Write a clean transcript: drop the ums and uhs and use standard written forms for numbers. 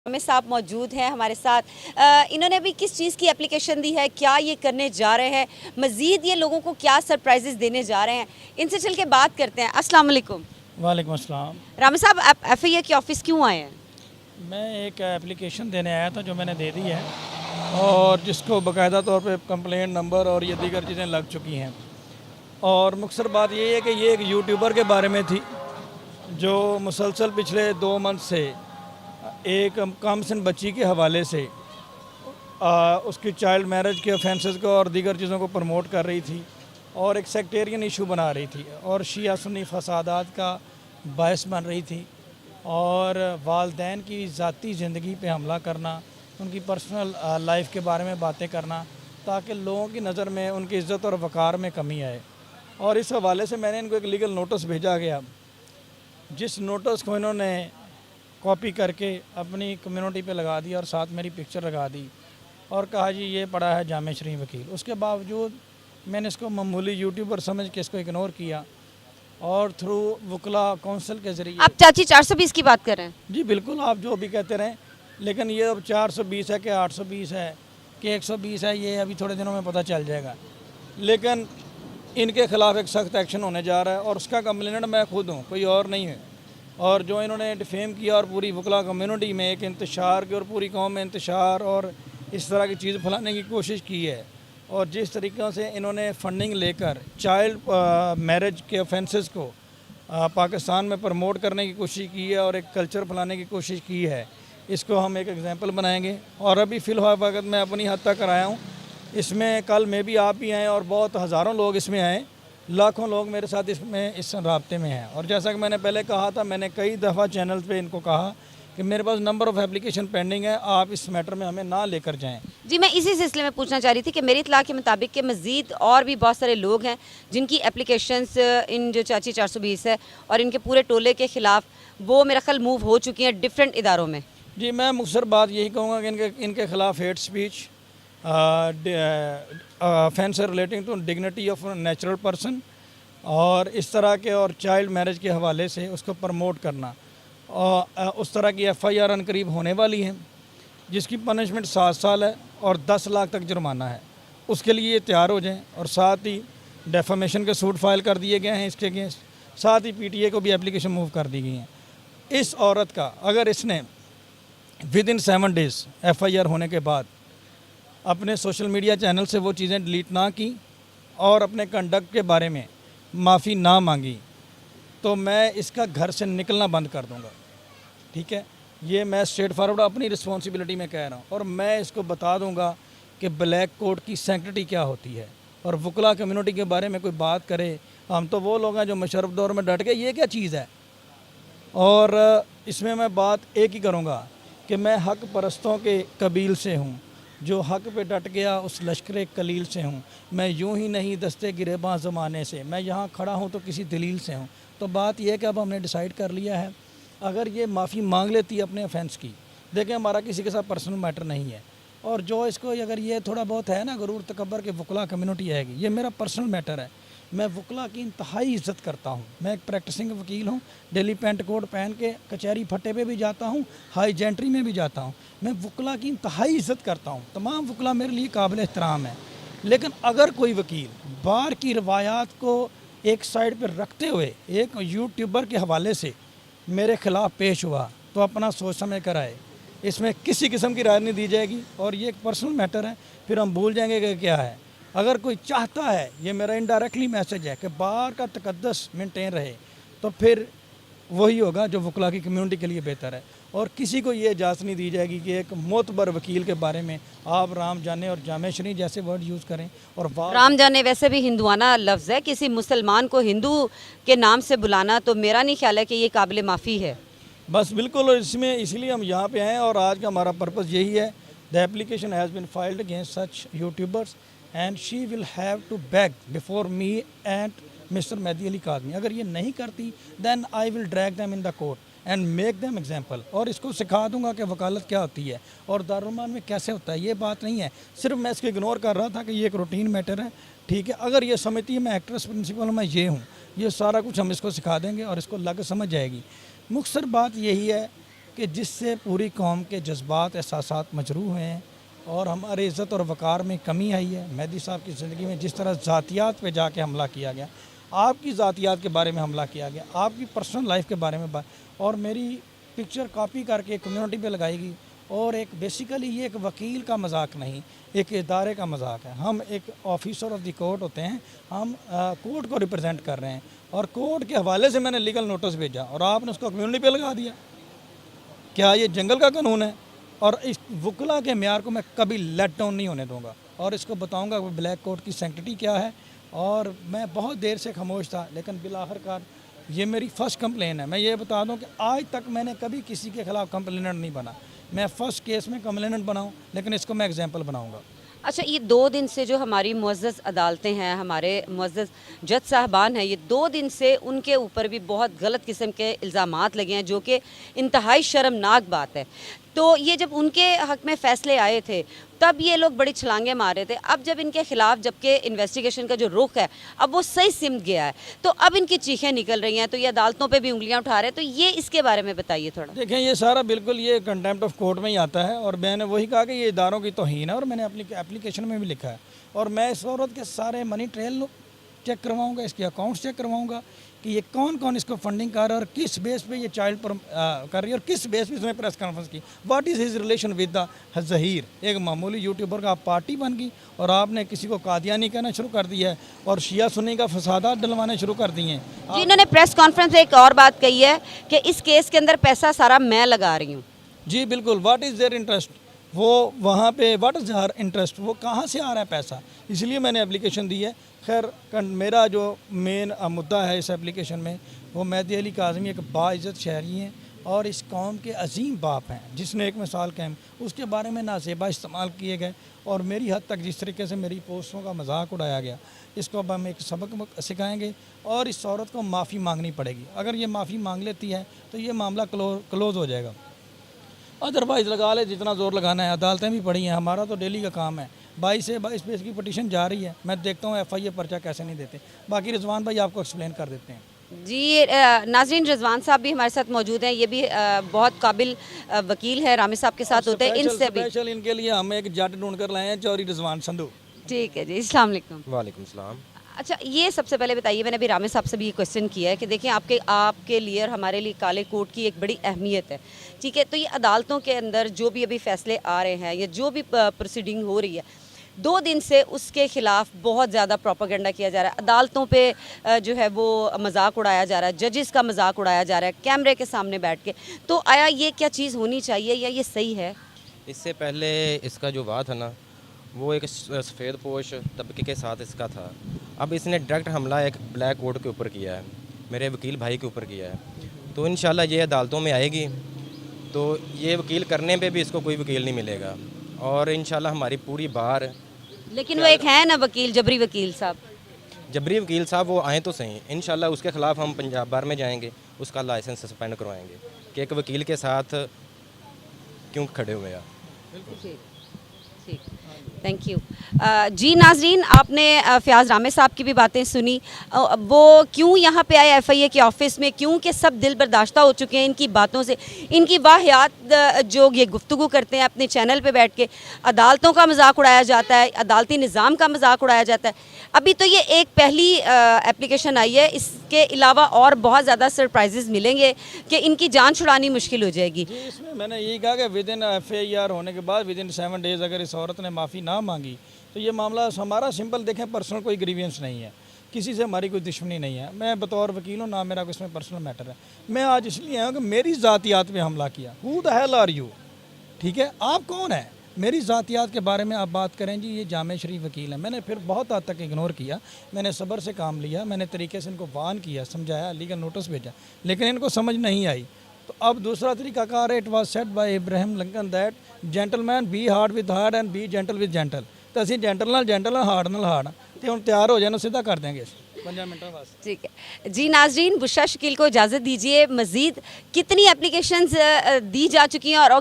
में साहब मौजूद हैं हमारे साथ। इन्होंने भी किस चीज़ की एप्लीकेशन दी है, क्या ये करने जा रहे हैं, मज़ीद ये लोगों को क्या सरप्राइजेस देने जा रहे हैं, इनसे चल के बात करते हैं। अस्सलाम वालेकुम। वालेकुम अस्सलाम। रामी साहब, आप FIA के ऑफिस क्यों आए हैं? मैं एक एप्लीकेशन देने आया था जो मैंने दे दी है और जिसको बाकायदा तौर पे कंप्लेंट नंबर और ये दीगर चीज़ें लग चुकी हैं। और मुख्तसर बात ये है कि ये एक यूट्यूबर के बारे में थी जो मुसलसल पिछले 2 मंथ से एक कमसिन बच्ची के हवाले से उसकी चाइल्ड मैरिज के ऑफेंसेस को और दीगर चीज़ों को प्रमोट कर रही थी और एक सेक्टेरियन इशू बना रही थी और शिया सुन्नी फसादात का बायस बन रही थी और वालदैन की ज़ाती ज़िंदगी पे हमला करना, उनकी पर्सनल लाइफ के बारे में बातें करना ताकि लोगों की नज़र में उनकी इज़्ज़त और वक़ार में कमी आए। और इस हवाले से मैंने इनको एक लीगल नोटिस भेजा गया, जिस नोटिस को इन्होंने कॉपी करके अपनी कम्युनिटी पे लगा दिया और साथ मेरी पिक्चर लगा दी और कहा जी ये पड़ा है जामे शरीफ वकील। उसके बावजूद मैंने इसको मामूली यूट्यूबर समझ के इसको इग्नोर किया और थ्रू वकला काउंसिल के ज़रिए। आप चाची 420 की बात कर रहे हैं? जी बिल्कुल, आप जो भी कहते रहें, लेकिन ये अब 420 है कि 820 है कि 120 है, ये अभी थोड़े दिनों में पता चल जाएगा। लेकिन इनके ख़िलाफ़ एक सख्त एक्शन होने जा रहा है और उसका कंप्लेनेंट मैं खुद हूँ, कोई और नहीं है। और जो इन्होंने डिफेम किया और पूरी वकला कम्युनिटी में एक इंतशार की और पूरी कौम में इंतशार और इस तरह की चीज़ फैलाने की कोशिश की है और जिस तरीक़े से इन्होंने फंडिंग लेकर चाइल्ड मैरिज के ऑफेंसेस को पाकिस्तान में प्रमोट करने की कोशिश की है और एक कल्चर फैलाने की कोशिश की है, इसको हम एक एग्जांपल बनाएंगे। और अभी फ़िलहाल वक्त मैं अपनी हद तक कराया हूँ, इसमें कल में भी आप भी आएँ और बहुत हज़ारों लोग इसमें आए, लाखों लोग मेरे साथ इसमें इस राब्ते में हैं। और जैसा कि मैंने पहले कहा था, मैंने कई दफ़ा चैनल पे इनको कहा कि मेरे पास नंबर ऑफ़ एप्लीकेशन पेंडिंग है, आप इस मैटर में हमें ना लेकर जाएं। जी, मैं इसी सिलसिले में पूछना चाह रही थी कि मेरी इत्तला के मुताबिक कि मज़ीद और भी बहुत सारे लोग हैं जिनकी एप्लीकेशंस इन जो चाची 420 है और इनके पूरे टोले के ख़िलाफ़ वो मेरा ख्याल मूव हो चुकी हैं डिफरेंट इदारों में। जी, मैं मुख्तसर बात यही कहूँगा कि इनके ख़िलाफ़ hate speech, offence relating to dignity of natural person और इस तरह के और चाइल्ड मैरिज के हवाले से उसको प्रमोट करना और उस तरह की FIR अनकरीब होने वाली है जिसकी पनिशमेंट 7 साल है और 10 लाख तक जुर्माना है। उसके लिए ये तैयार हो जाएं। और साथ ही डेफामेशन के सूट फाइल कर दिए गए हैं इसके अगेंस्ट, साथ ही PTA को भी एप्लीकेशन मूव कर दी गई हैं। इस औरत का अगर इसने विद इन 7 डेज़ FIR होने के बाद अपने सोशल मीडिया चैनल से वो चीज़ें डिलीट ना की और अपने कंडक्ट के बारे में माफ़ी ना मांगी तो मैं इसका घर से निकलना बंद कर दूंगा। ठीक है, ये मैं स्ट्रेट फॉरवर्ड अपनी रिस्पॉन्सिबिलिटी में कह रहा हूँ और मैं इसको बता दूंगा कि ब्लैक कोड की सैंक्टिटी क्या होती है। और वकला कम्युनिटी के बारे में कोई बात करे, हम तो वो लोग हैं जो मुशर्रफ दौर में डट के ये क्या चीज़ है। और इसमें मैं बात एक ही करूँगा कि मैं हक परस्तों के कबील से हूँ, जो हक पे डट गया उस लश्कर कलील से हूँ। मैं यूं ही नहीं दस्ते गिरेबां ज़माने से, मैं यहाँ खड़ा हूँ तो किसी दलील से हूँ। तो बात यह है कि अब हमने डिसाइड कर लिया है, अगर ये माफ़ी मांग लेती है अपने ऑफेंस की, देखें हमारा किसी के साथ पर्सनल मैटर नहीं है। और जो इसको अगर ये थोड़ा बहुत है ना गरूर तकब्बर के वकला कम्युनिटी आएगी, ये मेरा पर्सनल मैटर है। मैं वकला की इंतहाई इज़्ज़त करता हूँ। मैं एक प्रैक्टिसिंग वकील हूँ, डेली पेंट कोट पहन के कचहरी फट्टे पे भी जाता हूँ, हाई जेंट्री में भी जाता हूँ। मैं वकला की इंतहाई इज़्ज़त करता हूँ, तमाम वकला मेरे लिए काबिल एहतराम है। लेकिन अगर कोई वकील बार की रवायात को एक साइड पर रखते हुए एक यूट्यूबर के हवाले से मेरे ख़िलाफ़ पेश हुआ तो अपना सोच समझ कर आए। इसमें किसी किस्म की राय नहीं दी जाएगी और ये एक पर्सनल मैटर है, फिर हम भूल जाएंगे कि क्या है। अगर कोई चाहता है, ये मेरा इनडायरेक्टली मैसेज है कि बार का तकद्दस मेंटेन रहे, तो फिर वही होगा जो वकला की कम्युनिटी के लिए बेहतर है। और किसी को ये इजाज़त नहीं दी जाएगी कि एक मोतबर वकील के बारे में आप राम जाने और जामे शरीफ जैसे वर्ड यूज़ करें। और राम जाने वैसे भी हिंदुआना लफ्ज़ है, किसी मुसलमान को हिंदू के नाम से बुलाना तो मेरा नहीं ख्याल है कि ये काबिल माफ़ी है। बस बिल्कुल, इसमें इसलिए हम यहाँ पे आए और आज का हमारा पर्पज़ यही है। The application has been filed against such YouTubers and she will have to beg before me and mister Mehdi Ali Kazmi. अगर ये नहीं करती then I will drag them in the court and make them example. और इसको सिखा दूंगा कि वकालत क्या होती है और दारुल में कैसे होता है। ये बात नहीं है, सिर्फ मैं इसको इग्नोर कर रहा था कि ये एक रूटीन मैटर है। ठीक है, अगर ये समझती है मैं एक्ट्रेस प्रिंसिपल मैं ये हूँ, ये सारा कुछ हम इसको सिखा देंगे और इसको लग समझ जाएगी। मुख्तसर बात यही है कि जिससे पूरी कौम के जज्बात एहसासात मजरूह हुए हैं और हमारे इज़्ज़त और वक़ार में कमी आई है। मेहदी साहब की ज़िंदगी में जिस तरह ज़ातियात पे जाके हमला किया गया, आपकी ज़ातियात के बारे में हमला किया गया, आपकी पर्सनल लाइफ के बारे में और मेरी पिक्चर कॉपी करके कम्युनिटी पे लगाएगी। और एक बेसिकली ये एक वकील का मजाक नहीं, एक इदारे का मजाक है। हम एक ऑफिसर ऑफ द कोर्ट होते हैं, हम कोर्ट को रिप्रेजेंट कर रहे हैं और कोर्ट के हवाले से मैंने लीगल नोटिस भेजा और आपने उसको कम्युनिटी पे लगा दिया। क्या ये जंगल का कानून है? और इस वकला के म्यार को मैं कभी लेट डाउन नहीं होने दूंगा और इसको बताऊंगा कि ब्लैक कोर्ट की सैंक्टिटी क्या है। और मैं बहुत देर से खामोश था, लेकिन बिलाखिरकार ये मेरी फ़र्स्ट कंप्लेन है। मैं ये बता दूं कि आज तक मैंने कभी किसी के ख़िलाफ़ कंप्लेनेंट नहीं बना। मैं फ़र्स्ट केस में कंप्लेनेंट बनाऊं, लेकिन इसको मैं एग्जाम्पल बनाऊंगा। अच्छा, ये 2 दिन से जो हमारी मुअज़्ज़ज़ अदालतें हैं, हमारे मुअज़्ज़ज़ जज साहबान हैं, ये 2 दिन से उनके ऊपर भी बहुत गलत किस्म के इल्ज़ामात लगे हैं, जो कि इंतहाई शर्मनाक बात है। तो ये जब उनके हक़ में फ़ैसले आए थे, तब ये लोग बड़ी छलांगे मार रहे थे। अब जब इनके ख़िलाफ़ जबकि इन्वेस्टिगेशन का जो रुख है, अब वो सही सिमट गया है, तो अब इनकी चीखें निकल रही हैं, तो ये अदालतों पे भी उंगलियां उठा रहे हैं। तो ये इसके बारे में बताइए थोड़ा। देखें, ये सारा बिल्कुल ये कंटेम्प्ट ऑफ कोर्ट में ही आता है और मैंने वही कहा कि ये इदारों की तौहीन है और मैंने अपनी एप्लीकेशन में भी लिखा है। और मैं इस औरत के सारे मनी ट्रेल चेक करवाऊँगा, इसके अकाउंट्स चेक करवाऊँगा कि ये कौन कौन इसको फंडिंग कर रहा है और किस बेस पे ये चाइल्ड पर कर रही है और किस बेस पे इसने प्रेस कॉन्फ्रेंस की। What is his relation with the Zaheer. एक मामूली यूट्यूबर का पार्टी बन गई और आपने किसी को कादियानी कहना शुरू कर दिया है और शिया सुन्नी का फसादात डलवाने शुरू कर दिए हैं। जी, इन्होंने प्रेस कॉन्फ्रेंस में एक और बात कही है कि इस केस के अंदर पैसा सारा मैं लगा रही हूँ। जी बिल्कुल, व्हाट इज़ देयर इंटरेस्ट, वो वहाँ पे व्हाट इज़ हर इंटरेस्ट, वो कहाँ से आ रहा है पैसा, इसलिए मैंने एप्लीकेशन दी है। खैर, मेरा जो मेन मुद्दा है इस एप्लीकेशन में, वो मेहदी अली काज़मी एक बाइज़्ज़त शहरी हैं और इस कौम के अजीम बाप हैं जिसने एक मिसाल कायम, उसके बारे में नाज़ेबा इस्तेमाल किए गए और मेरी हद तक जिस तरीके से मेरी पोस्टों का मजाक उड़ाया गया, इसको अब हम एक सबक सिखाएंगे और इस औरत को माफ़ी मांगनी पड़ेगी। अगर ये माफ़ी मांग लेती है तो ये मामला क्लोज़ हो जाएगा। अदरवाइज़ लगा ले जितना ज़ोर लगाना है, अदालतें भी पड़ी हैं, हमारा तो डेली का काम है। 22 से 22 पेज की पटिशन जा रही है, मैं देखता हूँ FIA पर्चा कैसे नहीं देते। बाकी रिजवान भाई आपको एक्सप्लेन कर देते हैं। जी, नाज़रीन, रिजवान साहब भी हमारे साथ मौजूद हैं। ये भी बहुत काबिल वकील है, रामी साहब के साथ होते हैं। इनसे भी स्पेशल इनके लिए हम एक जज ढूंढ कर लाए हैं, चौधरी रिजवान संधू। ठीक है जी, अस्सलाम वालेकुम। वालेकुम सलाम। अच्छा, ये सबसे पहले बताइए, मैंने अभी रामे साहब से भी ये क्वेश्चन किया है कि देखिए आपके लिए और हमारे लिए काले कोट की एक बड़ी अहमियत है, ठीक है। तो ये अदालतों के अंदर जो भी अभी फैसले आ रहे हैं या जो भी प्रोसीडिंग हो रही है, 2 दिन से उसके ख़िलाफ़ बहुत ज़्यादा प्रोपेगेंडा किया जा रहा है। अदालतों पे जो है वो मजाक उड़ाया जा रहा है, जजेस का मजाक उड़ाया जा रहा है कैमरे के सामने बैठ के। तो आया ये क्या चीज़ होनी चाहिए या ये सही है? इससे पहले इसका जो वार था ना, वो एक सफ़ेद पोश तबके के साथ इसका था। अब इसने डायरेक्ट हमला एक ब्लैक कोट के ऊपर किया है, मेरे वकील भाई के ऊपर किया है। तो इंशाल्लाह ये अदालतों में आएगी तो ये वकील करने पे भी इसको कोई वकील नहीं मिलेगा और इंशाल्लाह हमारी पूरी बार। लेकिन वो एक है ना वकील, जबरी वकील साहब, जबरी वकील साहब वो आए तो सही, इंशाल्लाह उसके ख़िलाफ़ हम पंजाब बार में जाएंगे, उसका लाइसेंस सस्पेंड करवाएंगे कि एक वकील के साथ क्यों खड़े हुए हैं। ठीक, थैंक यू। जी नाजरीन, आपने फ़याज़ रामे साहब की भी बातें सुनी। वो क्यों यहाँ पे आए FIA के ऑफिस में, क्योंकि सब दिल बर्दाश्ता हो चुके हैं इनकी बातों से। इनकी वाहियात जो ये गुफ्तगू करते हैं अपने चैनल पे बैठ के, अदालतों का मजाक उड़ाया जाता है, अदालती निज़ाम का मजाक उड़ाया जाता है। अभी तो ये एक पहली एप्लीकेशन आई है, इसके अलावा और बहुत ज़्यादा सरप्राइजेज़ मिलेंगे कि इनकी जान छुड़ानी मुश्किल हो जाएगी। जी, इसमें मैंने यही कहा कि विदिन FIR होने के बाद विदिन 7 डेज़ अगर इस औरत ने माफ़ी ना मांगी तो ये मामला हमारा सिंपल देखें, पर्सनल कोई ग्रीवियंस नहीं है, किसी से हमारी कोई दुश्मनी नहीं है। मैं बतौर वकील हूँ, ना मेरा कोई इसमें पर्सनल मैटर है। मैं आज इसलिए आया हूँ कि मेरी ज़ातियात पे हमला किया। Who the hell are you, ठीक है, आप कौन है? मेरी ज़ातियात के बारे में आप बात करें जी, ये जामे शरीफ वकील हैं। मैंने फिर बहुत हद तक इग्नोर किया, मैंने सब्र से काम लिया, मैंने तरीके से इनको वार्न किया, समझाया, लीगल नोटिस भेजा, लेकिन इनको समझ नहीं आई। तो अब दूसरा तरीकाकार है, it was said by Abraham Lincoln that gentleman be hard with hard and be gentle with gentle. तो असीं जेंटल नाल हार्ड नाल हार्ड तो हम तैयार हो जाए, सीधा कर देंगे 5 मिनटों बस। ठीक है जी नाजरीन, बुशरा शकील को इजाज़त दीजिए। मज़ीद कितनी एप्लीकेशंस दी जा चुकी हैं और